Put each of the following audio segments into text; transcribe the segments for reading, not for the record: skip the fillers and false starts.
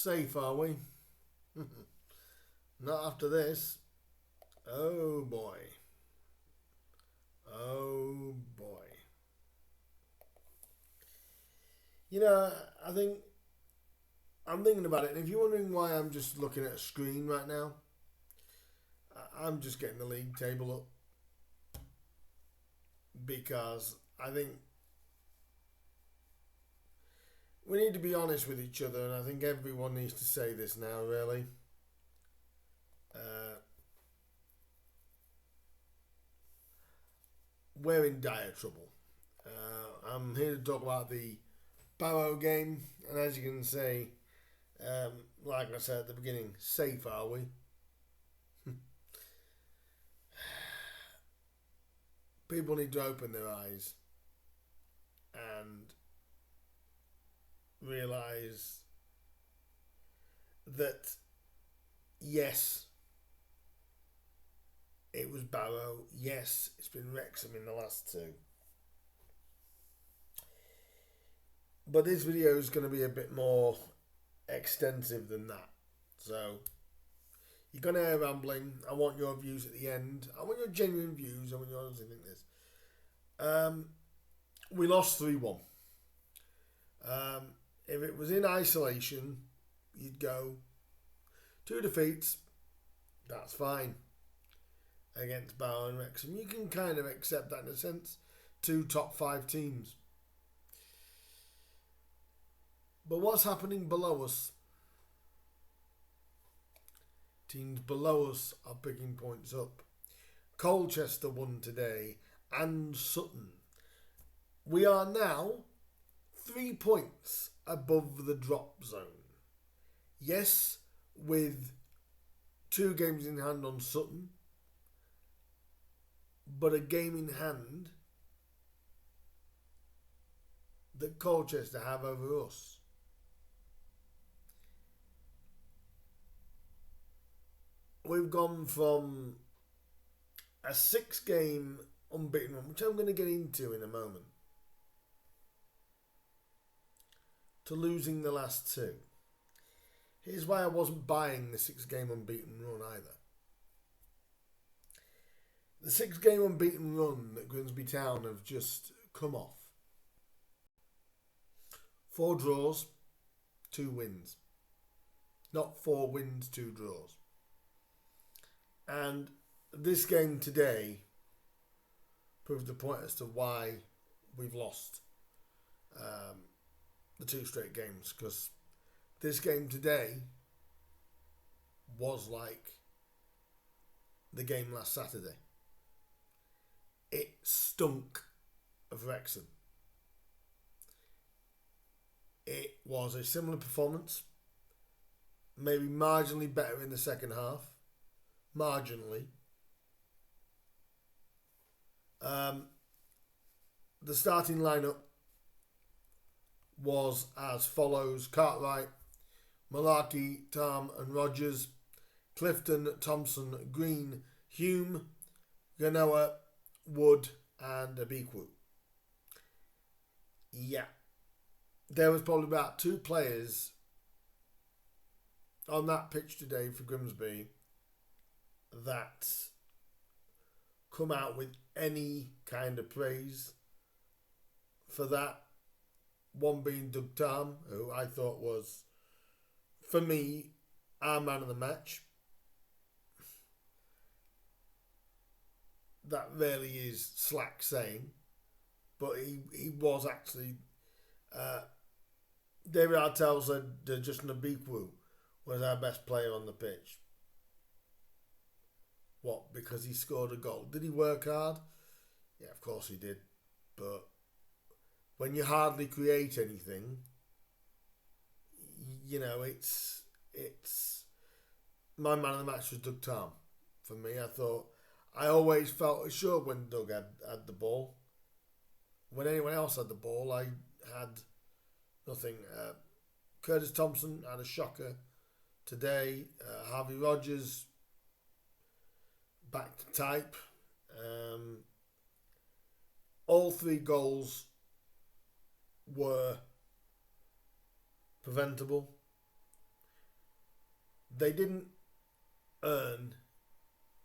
safe, are we? Not after this. Oh boy. Oh boy. You know, I'm thinking about it, and if you're wondering why I'm just looking at a screen right now, I'm just getting the league table up because I think we need to be honest with each other, and I think everyone needs to say this now, really. We're in dire trouble. I'm here to talk about the Barrow game, and as you can see, like I said at the beginning, safe are we? People need to open their eyes and realise that yes, it was Barrow. Yes, it's been Wrexham in the last two. But this video is going to be a bit more extensive than that. So, you're going to hear rambling. I want your views at the end. I want your genuine views. I want you honestly think this. We lost 3-1. If it was in isolation, you'd go 2 defeats. That's fine. Against Barrow and Wrexham. You can kind of accept that in a sense. 2 top 5 teams. But what's happening below us? Teams below us are picking points up. Colchester won today and Sutton. We are now 3 points above the drop zone. Yes, with 2 games in hand on Sutton, but a game in hand that Colchester have over us. We've gone from a 6-game unbeaten run, which I'm going to get into in a moment, to losing the last 2. Here's why I wasn't buying the 6-game unbeaten run either. The 6-game unbeaten run that Grimsby Town have just come off. 4 draws, 2 wins. Not 4 wins, 2 draws. And this game today proved the point as to why we've lost the 2 straight games. Because this game today was like the game last Saturday. It stunk of Wrexham. It was a similar performance. Maybe marginally better in the second half. Marginally. The starting lineup was as follows: Cartwright, Malarkey, Tam and Rogers, Clifton, Thompson, Green, Hume, Ganoa, Wood and Abiku. Yeah. There was probably about 2 players on that pitch today for Grimsby that come out with any kind of praise for that. One being Doug Tam, who I thought was, for me, our man of the match. That really is slack saying, but he was actually. David Artel said Justin Abiku was our best player on the pitch. What? Because he scored a goal. Did he work hard? Yeah, of course he did. But when you hardly create anything, you know, it's my man of the match was Doug Tam. For me, I always felt assured when Doug had the ball. When anyone else had the ball, I had nothing. Curtis Thompson had a shocker today. Harvey Rogers back to type. All 3 goals were preventable. They didn't earn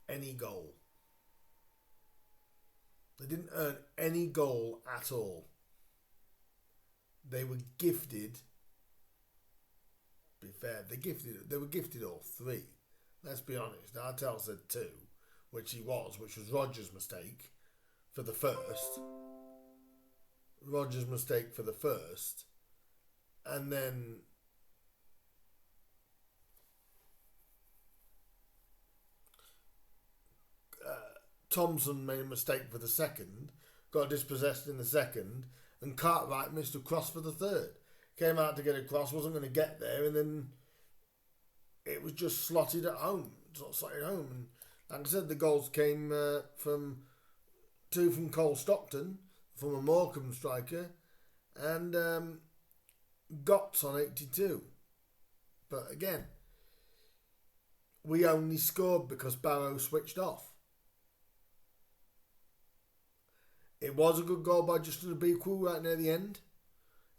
any goal. They didn't earn any goal at all. They were gifted. To be fair, they were gifted all three. Let's be honest. Artel said two, which was Roger's mistake for the first. And then Thompson made a mistake for the second, got dispossessed in the second, and Cartwright missed a cross for the third. Came out to get a cross, wasn't going to get there, and then it was just slotted home. And like I said, the goals came from two from Cole Stockton, from a Morecambe striker, and Gotts on 82. But again, we only scored because Barrow switched off. It was a good goal by Justin Abiku right near the end,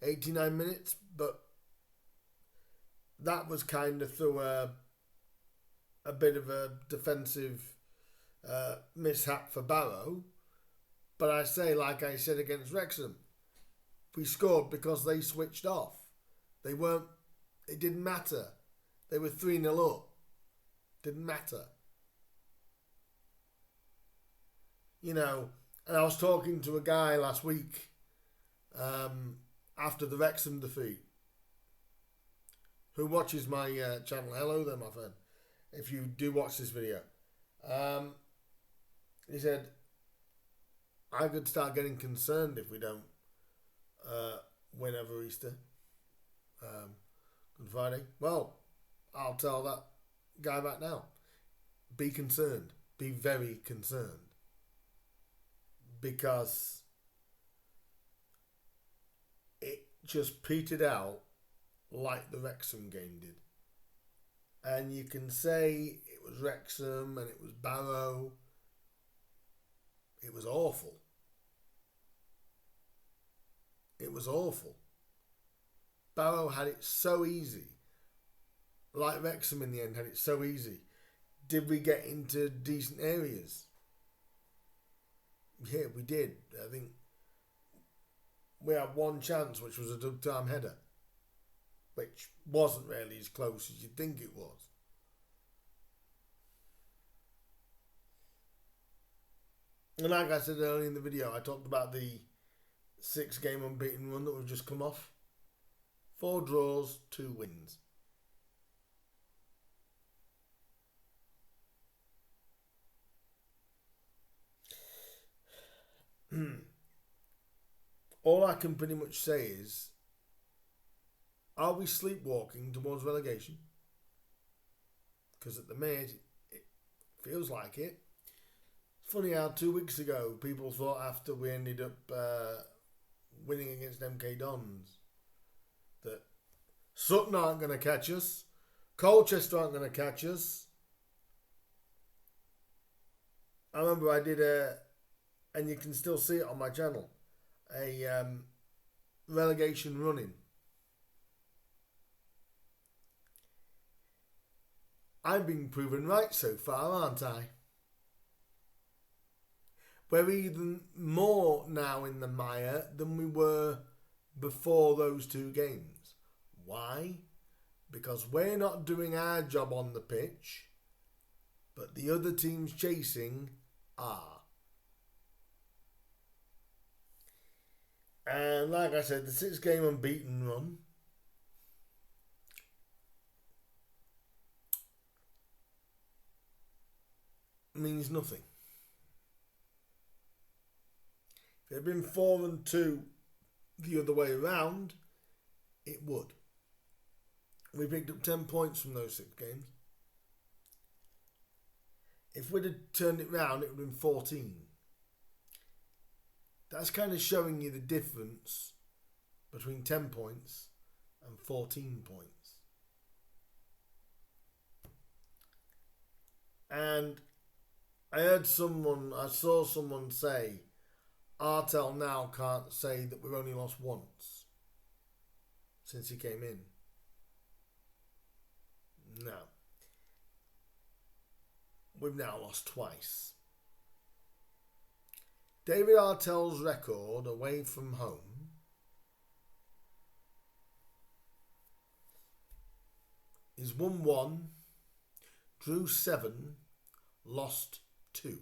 89 minutes, but that was kind of through a bit of a defensive mishap for Barrow. But I say, like I said against Wrexham, we scored because they switched off. It didn't matter. They were 3-0 up. Didn't matter. You know, and I was talking to a guy last week after the Wrexham defeat who watches my channel. Hello there, my friend. If you do watch this video. He said, I could start getting concerned if we don't win over Easter. Good Friday. Well, I'll tell that guy back now. Be concerned. Be very concerned. Because it just petered out like the Wrexham game did. And you can say it was Wrexham and it was Barrow. It was awful. It was awful. Barrow had it so easy. Like Wrexham in the end had it so easy. Did we get into decent areas? Yeah, we did. I think we had one chance, which was a Doug-time header, which wasn't really as close as you'd think it was. And like I said earlier in the video, I talked about the 6-game unbeaten run that we've just come off. 4 draws, 2 wins. All I can pretty much say is, are we sleepwalking towards relegation? Because at the minute, it feels like it. It's funny how 2 weeks ago, people thought after we ended up winning against MK Dons that Sutton aren't going to catch us, Colchester aren't going to catch us. I remember I did and you can still see it on my channel, a relegation running. I'm being proven right so far, aren't I? We're even more now in the mire than we were before those 2 games. Why? Because we're not doing our job on the pitch, but the other teams chasing are. And like I said, the 6-game unbeaten run means nothing. If it had been 4-2 the other way around, it would. We picked up 10 points from those 6 games. If we'd have turned it round, it would have been 14. That's kind of showing you the difference between 10 points and 14 points. And I saw someone say, Artel now can't say that we've only lost once since he came in. No. we've now lost twice. David Artel's record away from home is 1-1, drew 7, lost 2.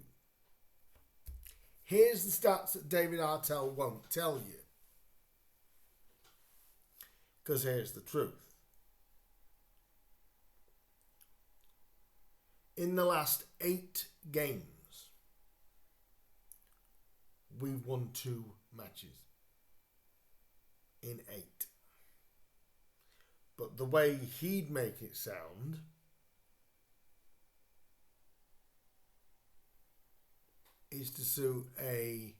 Here's the stats that David Artel won't tell you. Because here's the truth. In the last 8 games, we've won 2 matches. In 8. But the way he'd make it sound is to suit a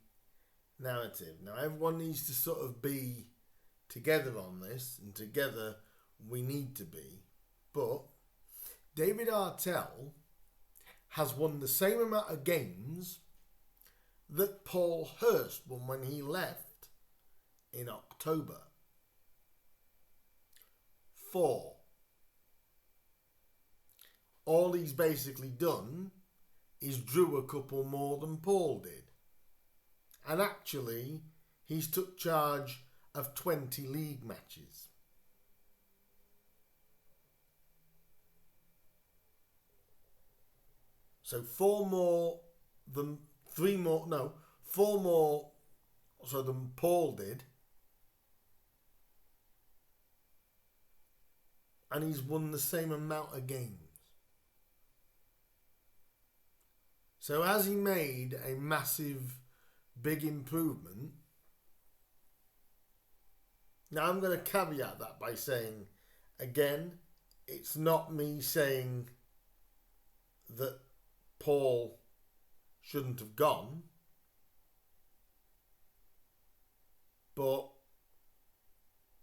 narrative. Now everyone needs to sort of be together on this, and together we need to be. But David Artel has won the same amount of games that Paul Hurst won when he left in October. 4. All he's basically done is drew a couple more than Paul did. And actually, he's took charge of 20 league matches. So 4 more than Paul did. And he's won the same amount of games. So has he made a massive, big improvement? Now I'm going to caveat that by saying, again, it's not me saying that Paul shouldn't have gone. But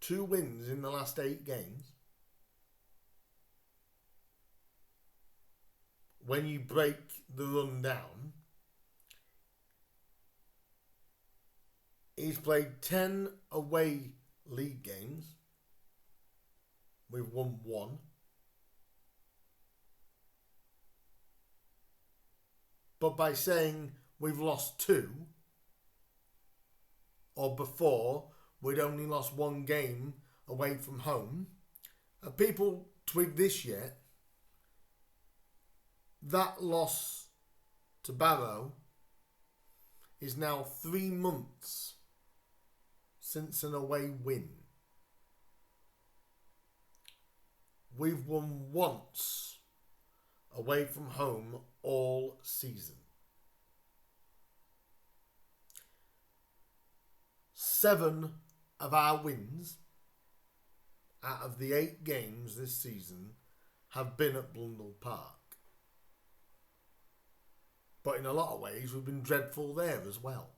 2 wins in the last 8 games. When you break the run down, he's played 10 away league games. We've won 1. But by saying we've lost 2, or before we'd only lost 1 game away from home, have people twigged this yet? That loss to Barrow is now 3 months since an away win. We've won once away from home all season. 7 of our wins out of the 8 games this season have been at Blundell Park. But in a lot of ways, we've been dreadful there as well.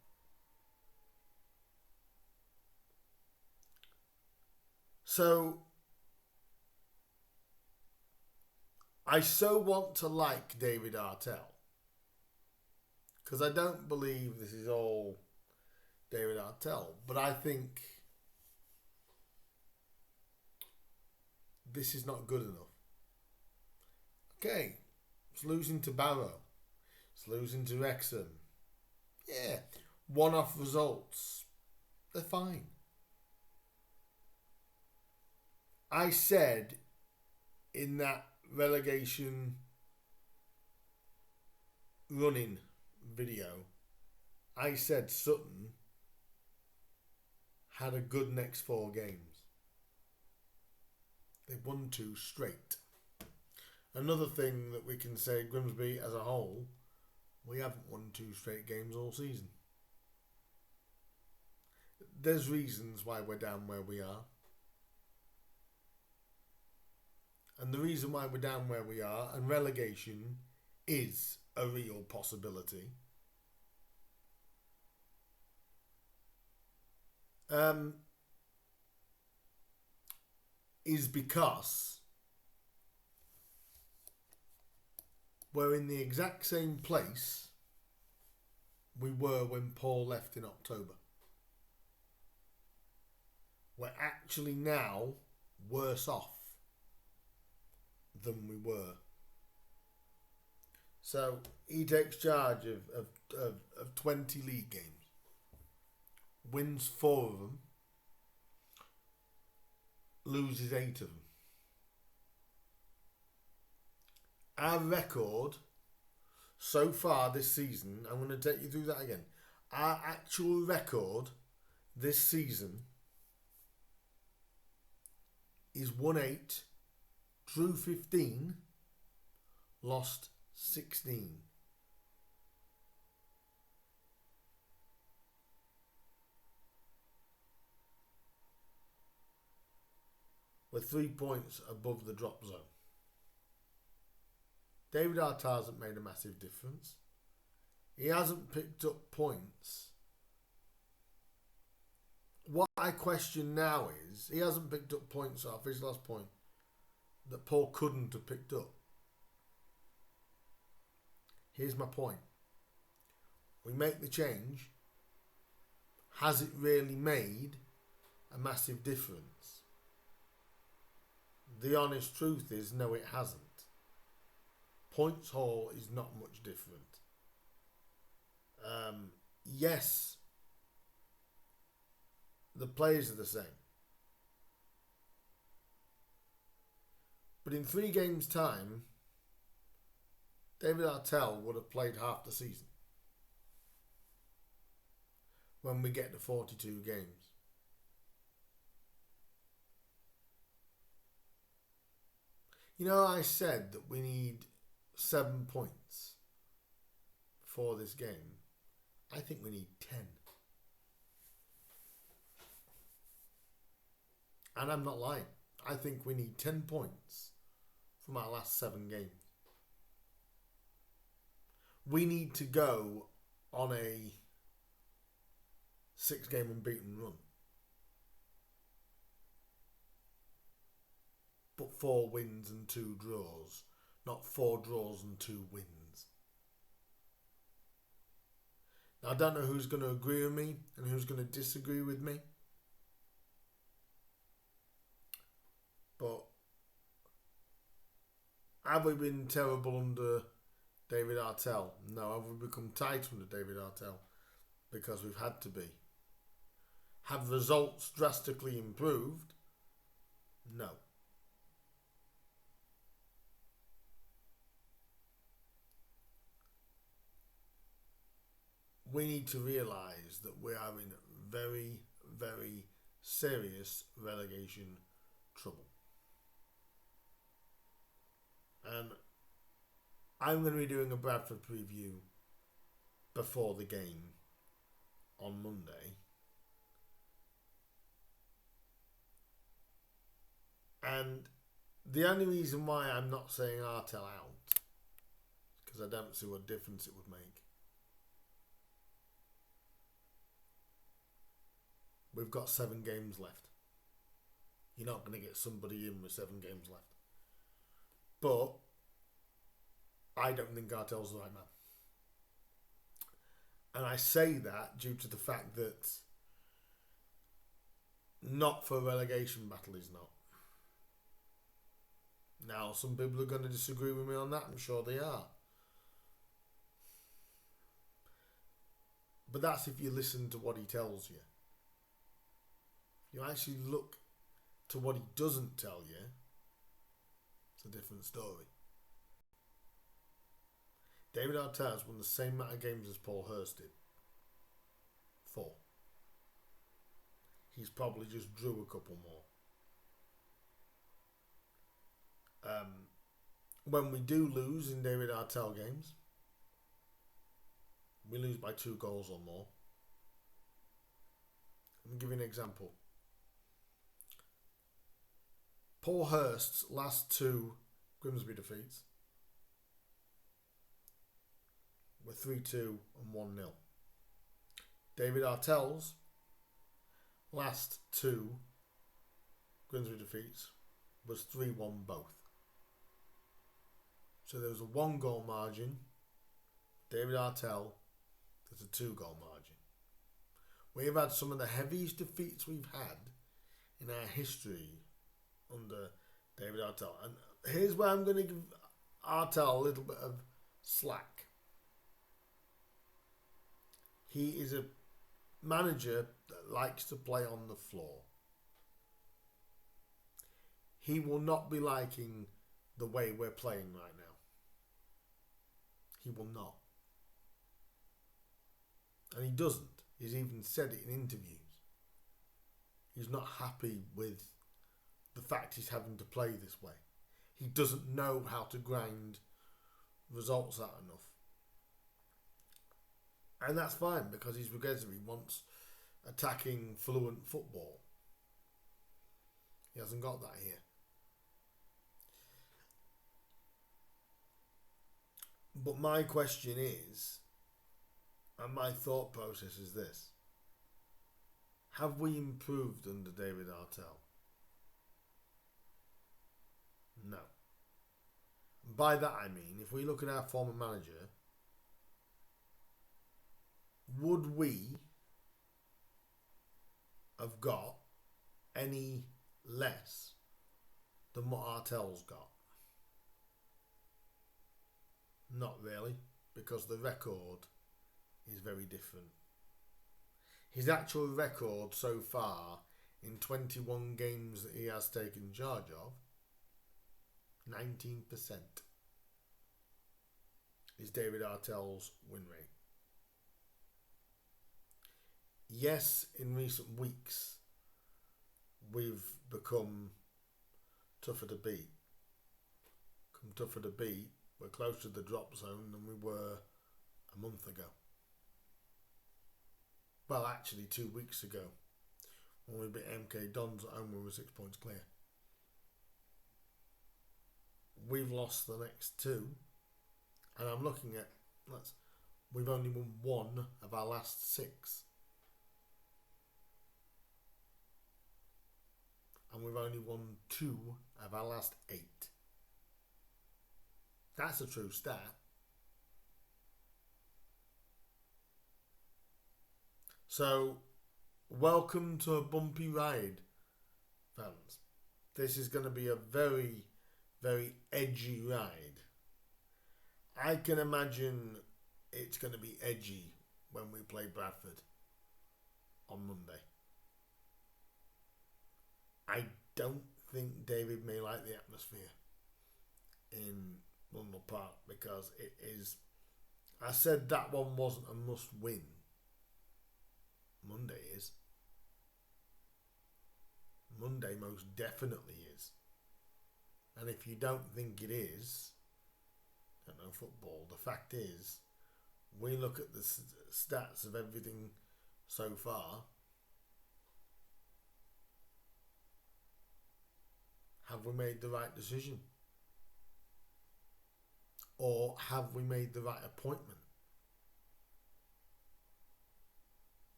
So, I so want to like David Artel. Because I don't believe this is all David Artel. But I think this is not good enough. Okay, it's losing to Barrow. It's losing to Wrexham. Yeah, one-off results. They're fine. I said in that relegation running video, I said Sutton had a good next 4 games. They've won 2 straight. Another thing that we can say, Grimsby as a whole, we haven't won 2 straight games all season. There's reasons why we're down where we are. And the reason why we're down where we are, and relegation is a real possibility, is because we're in the exact same place we were when Paul left in October. We're actually now worse off than we were. So he takes charge of 20 league games, wins 4 of them, loses 8 of them. Our record so far this season, I'm going to take you through that again. Our actual record this season is 1-8, drew 15, lost 16. We're 3 points above the drop zone. David Artel hasn't made a massive difference. He hasn't picked up points. What I question now is he hasn't picked up points off his last point that Paul couldn't have picked up. Here's my point. We make the change. Has it really made a massive difference? The honest truth is, no, it hasn't. Points haul is not much different. Yes, the players are the same. But in 3 games' time, David Artel would have played half the season when we get to 42 games. You know, I said that we need 7 points for this game. I think we need 10. And I'm not lying. I think we need 10 points from our last 7 games. We need to go on a 6-game unbeaten run. But 4 wins and 2 draws. Not 4 draws and 2 wins. Now, I don't know who's going to agree with me and who's going to disagree with me. But have we been terrible under David Artel? No. Have we become tight under David Artel? Because we've had to be. Have results drastically improved? No. We need to realise that we are in very, very serious relegation trouble. And I'm going to be doing a Bradford preview before the game on Monday. And the only reason why I'm not saying Artel out is because I don't see what difference it would make. We've got 7 games left. You're not going to get somebody in with 7 games left. But I don't think Artel's the right man. And I say that due to the fact that not for a relegation battle he's not. Now, some people are going to disagree with me on that. I'm sure they are. But that's if you listen to what he tells you. If you actually look to what he doesn't tell you, it's a different story. David Artel has won the same amount of games as Paul Hurst did. 4. He's probably just drew a couple more. When we do lose in David Artel games, we lose by 2 goals or more. Let me give you an example. Paul Hurst's last 2 Grimsby defeats were 3-2 and 1-0. David Artel's last 2 Grimsby defeats was 3-1 both. So there was a 1-goal margin. David Artel, there's a 2-goal margin. We've had some of the heaviest defeats we've had in our history under David Artel. And here's where I'm going to give Artel a little bit of slack. He is a manager that likes to play on the floor. He will not be liking the way we're playing right now. He will not. And he doesn't. He's even said it in interviews. He's not happy with the fact he's having to play this way. He doesn't know how to grind results out enough. And that's fine, because he's Grimsby wants attacking, fluent football. He hasn't got that here. But my question is, and my thought process is this: have we improved under David Artel? No. By that I mean, if we look at our former manager, would we have got any less than what Artel's got? Not really, because the record is very different. His actual record so far in 21 games that he has taken charge of, 19% is David Artel's win rate. Yes, in recent weeks we've become tougher to beat. We're closer to the drop zone than we were a month ago. Well, actually 2 weeks ago, when we beat MK Dons at home, we were 6 points clear. We've lost the next two, and I'm looking at, we've only won one of our last 6. And we've only won 2 of our last 8. That's a true stat. So, welcome to a bumpy ride, fans. This is going to be a very, very edgy ride. I can imagine it's going to be edgy when we play Bradford on Monday. I don't think David may like the atmosphere in London Park, because it is, I said that one wasn't a must win. Monday is. Monday most definitely is. And if you don't think it is, I don't know football. The fact is, we look at the stats of everything so far. Have we made the right decision? Or have we made the right appointment?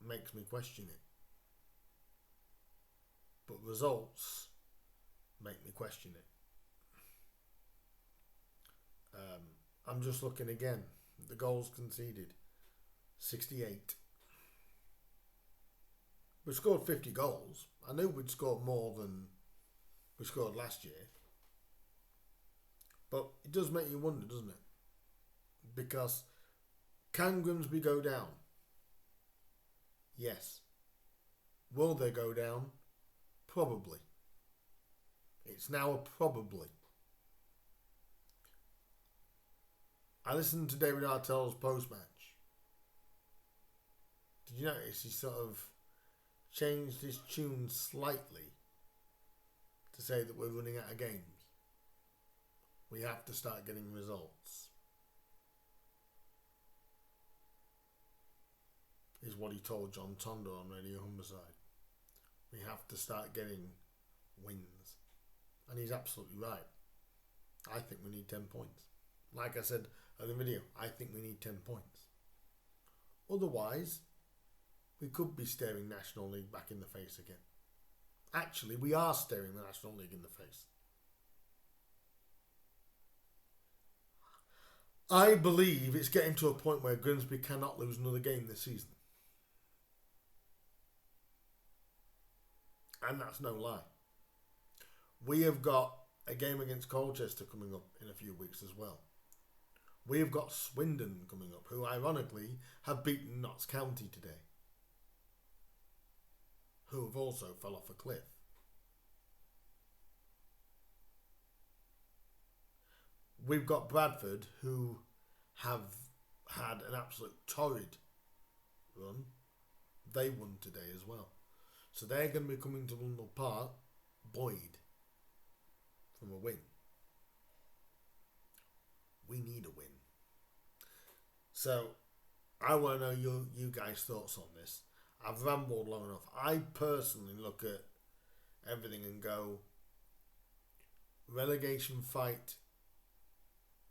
Makes me question it. But results make me question it. I'm just looking again. The goals conceded, 68. We scored 50 goals. I knew we'd scored more than we scored last year. But it does make you wonder, doesn't it? Because can Grimsby go down? Yes. Will they go down? Probably. It's now a probably. I listened to David Artel's post-match. Did you notice he sort of changed his tune slightly to say that we're running out of games? We have to start getting results, is what he told John Tondo on Radio Humberside. We have to start getting wins. And he's absolutely right. I think we need 10 points. Like I said in the video, I think we need 10 points. Otherwise, we could be staring National League back in the face again. Actually, we are staring the National League in the face. I believe it's getting to a point where Grimsby cannot lose another game this season. And that's no lie. We have got a game against Colchester coming up in a few weeks as well. We've got Swindon coming up, who ironically have beaten Notts County today, who have also fell off a cliff. We've got Bradford, who have had an absolute torrid run. They won today as well. So they're going to be coming to London Park buoyed from a win. We need a win. So I want to know you guys' thoughts on this. I've rambled long enough. I personally look at everything and go, relegation fight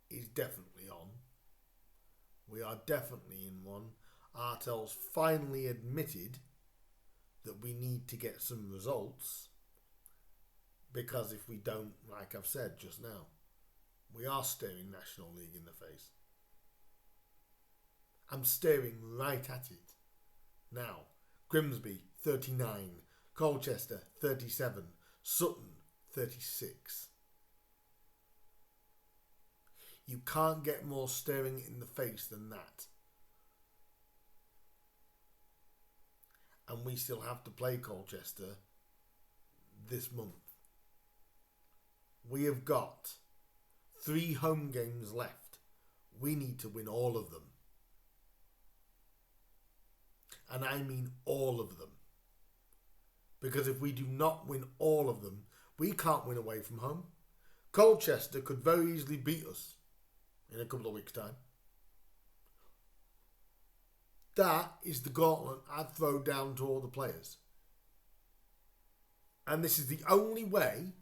is definitely on. We are definitely in one. Artel's finally admitted that we need to get some results, because if we don't, like I've said just now, we are staring National League in the face. I'm staring right at it now. Grimsby 39, Colchester 37, Sutton 36. You can't get more staring in the face than that. And we still have to play Colchester this month. We have got 3 home games left. We need to win all of them. And I mean all of them. Because if we do not win all of them, we can't win away from home. Colchester could very easily beat us in a couple of weeks' time. That is the gauntlet I'd throw down to all the players. And this is the only way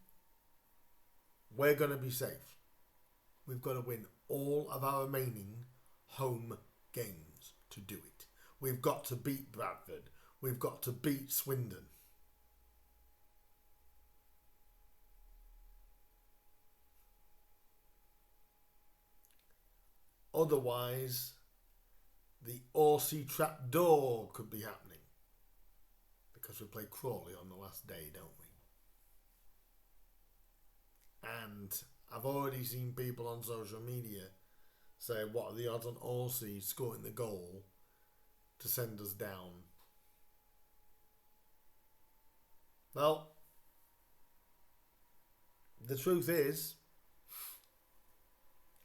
we're going to be safe. We've got to win all of our remaining home games to do it. We've got to beat Bradford. We've got to beat Swindon. Otherwise, the Orsey trapdoor could be happening. Because we play Crawley on the last day, don't we? And I've already seen people on social media say, what are the odds on Orsey scoring the goal to send us down? Well, the truth is,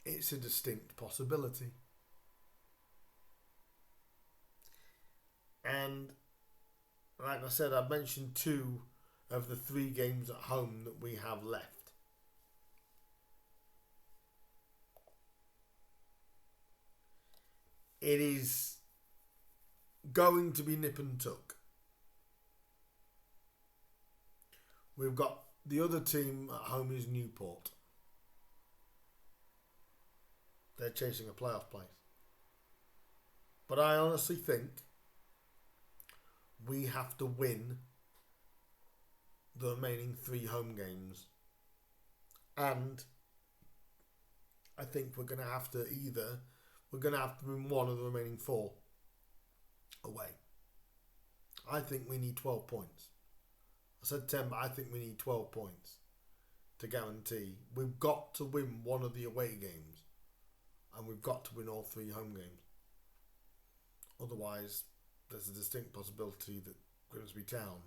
it's a distinct possibility. And like I said, I've mentioned 2 of the 3 games at home that we have left. It is going to be nip and tuck. We've got the other team at home is Newport. They're chasing a playoff place. But I honestly think we have to win the remaining 3 home games. And I think we're going to have to win one of the remaining 4 away. I think we need 12 points. I said 10, but I think we need 12 points to guarantee. We've got to win one of the away games. And we've got to win all 3 home games. Otherwise, there's a distinct possibility that Grimsby Town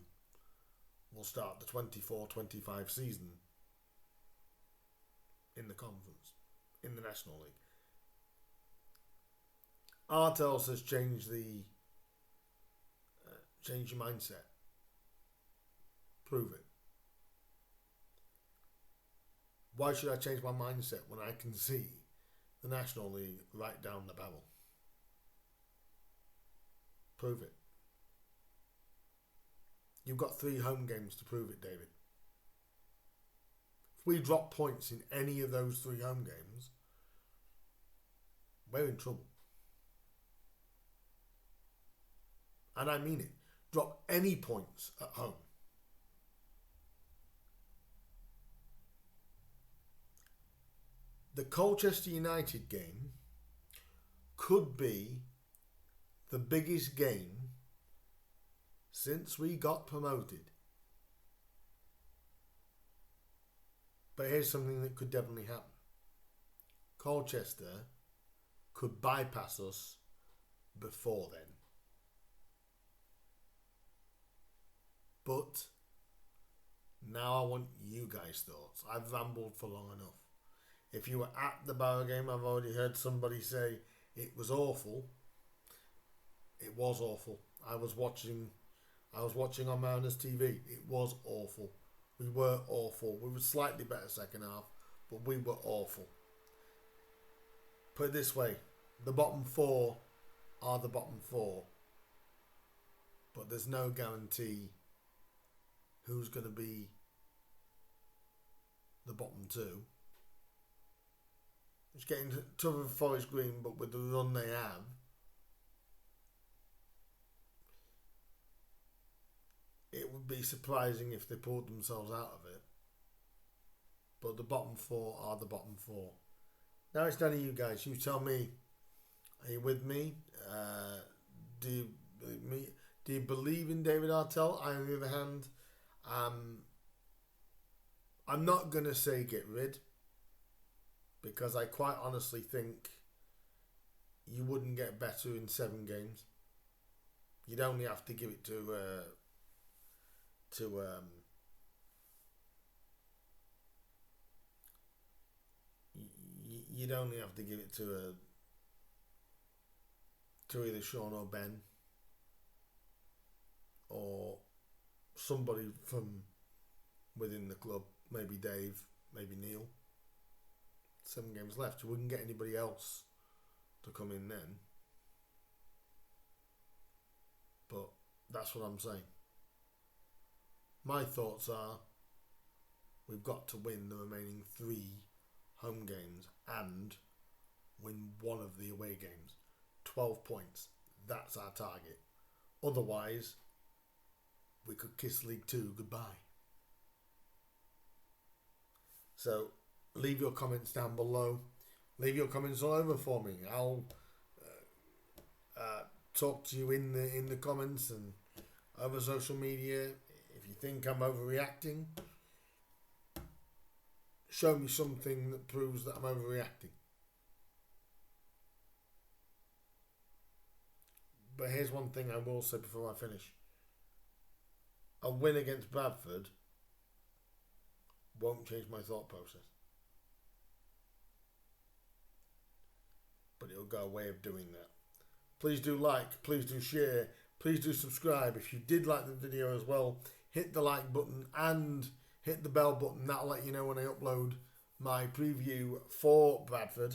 will start the 24-25 season in the conference, in the National League. Artel says change your mindset. Prove it. Why should I change my mindset when I can see the National League right down the barrel? Prove it. You've got 3 home games to prove it, David. If we drop points in any of those 3 home games, we're in trouble. And I mean it. Drop any points at home. The Colchester United game could be the biggest game since we got promoted. But here's something that could definitely happen. Colchester could bypass us before then. But now I want you guys' thoughts. I've rambled for long enough. If you were at the Barrow game, I've already heard somebody say it was awful. It was awful. I was watching on Mariners TV. It was awful. We were awful. We were slightly better second half, but we were awful. Put it this way, the bottom four are the bottom four, but there's no guarantee who's going to be the bottom two. It's getting tougher for Forest Green, but with the run they have, it would be surprising if they pulled themselves out of it. But the bottom four are the bottom four. Now it's down to you guys. You tell me, are you with me? Do you believe in David Artel? I, on the other hand, I'm not going to say get rid, because I quite honestly think you wouldn't get better in 7 games. You'd only have to give it to you'd only have to give it to either Sean or Ben or somebody from within the club, maybe Dave, maybe Neil. 7 games left. You wouldn't get anybody else to come in then. But that's what I'm saying. My thoughts are we've got to win the remaining 3 home games and win 1 of the away games. 12 points. That's our target. Otherwise, we could kiss League 2 goodbye. So, leave your comments down below. Leave your comments all over for me. I'll talk to you in the comments and over social media. If you think I'm overreacting, show me something that proves that I'm overreacting. But here's one thing I will say before I finish. A win against Bradford won't change my thought process. But it'll go a way of doing that. Please do like, please do share, please do subscribe. If you did like the video as well, hit the like button and hit the bell button. That'll let you know when I upload my preview for Bradford.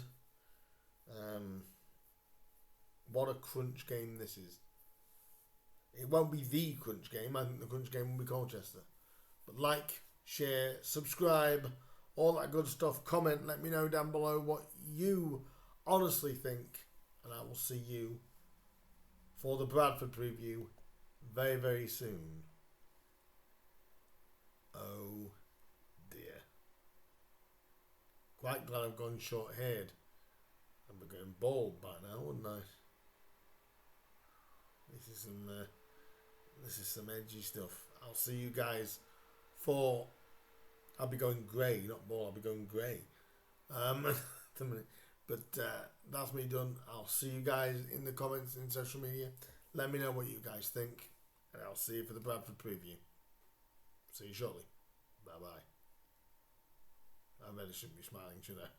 What a crunch game this is. It won't be the crunch game. I think the crunch game will be Colchester. But like, share, subscribe, all that good stuff. Comment, let me know down below what you honestly think. And I will see you for the Bradford preview very, very soon. Oh dear. Quite glad I've gone short-haired. I'd be going bald by now, wouldn't I? This is some edgy stuff. I'll see you guys for... I'll be going grey, not bald. I'll be going grey. But that's me done. I'll see you guys in the comments in social media. Let me know what you guys think, and I'll see you for the Bradford preview. See you shortly. Bye bye. I really shouldn't be smiling, should I?